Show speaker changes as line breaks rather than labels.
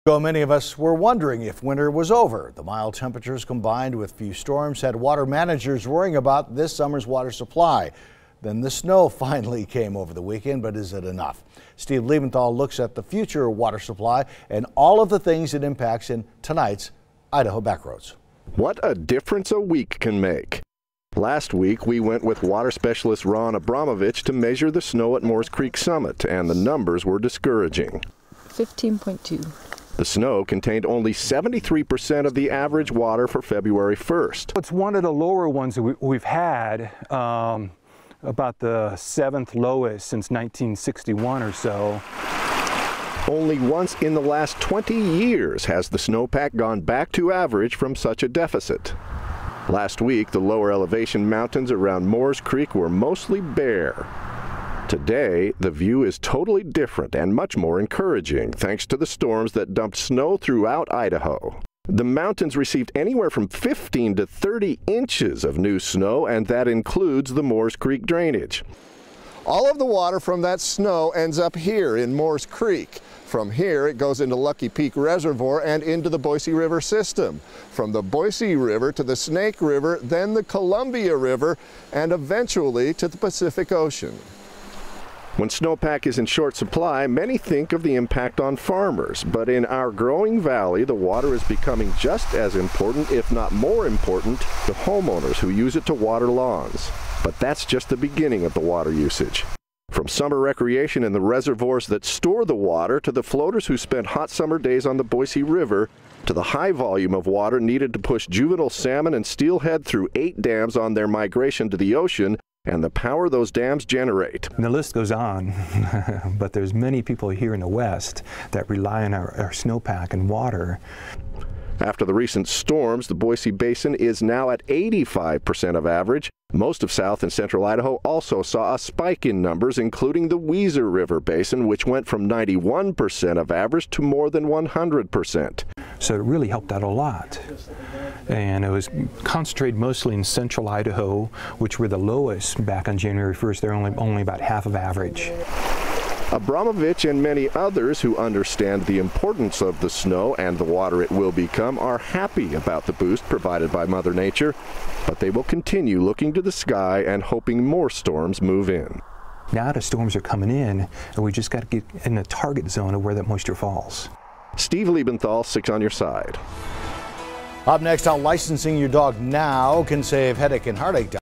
So many of us were wondering if winter was over. The mild temperatures combined with few storms had water managers worrying about this summer's water supply. Then the snow finally came over the weekend, but is it enough? Steve Liebenthal looks at the future water supply and all of the things it impacts in tonight's Idaho Backroads.
What a difference a week can make. Last week, we went with water specialist Ron Abramovich to measure the snow at Moores Creek Summit, and the numbers were discouraging.
15.2.
The snow contained only 73% of the average water for February 1st.
It's one of the lower ones that we've had, about the 7th lowest since 1961 or so.
Only once in the last 20 years has the snowpack gone back to average from such a deficit. Last week, the lower elevation mountains around Moores Creek were mostly bare. Today, the view is totally different and much more encouraging thanks to the storms that dumped snow throughout Idaho. The mountains received anywhere from 15 to 30 inches of new snow, and that includes the Moores Creek drainage.
All of the water from that snow ends up here in Moores Creek. From here, it goes into Lucky Peak Reservoir and into the Boise River system. From the Boise River to the Snake River, then the Columbia River, and eventually to the Pacific Ocean.
When snowpack is in short supply, many think of the impact on farmers, but in our growing valley, the water is becoming just as important, if not more important, to homeowners who use it to water lawns. But that's just the beginning of the water usage. From summer recreation in the reservoirs that store the water, to the floaters who spend hot summer days on the Boise River, to the high volume of water needed to push juvenile salmon and steelhead through 8 dams on their migration to the ocean, and the power those dams generate.
And the list goes on, but there's many people here in the West that rely on our snowpack and water.
After the recent storms, the Boise Basin is now at 85% of average. Most of south and central Idaho also saw a spike in numbers, including the Weiser River Basin, which went from 91% of average to more than 100%.
So it really helped out a lot. And it was concentrated mostly in central Idaho, which were the lowest back on January 1st. They're only about half of average.
Abramovich and many others who understand the importance of the snow and the water it will become are happy about the boost provided by Mother Nature, but they will continue looking to the sky and hoping more storms move in.
Now the storms are coming in, and we just got to get in the target zone of where that moisture falls.
Steve Liebenthal, 6 on your side.
Up next, how licensing your dog now can save headache and heartache.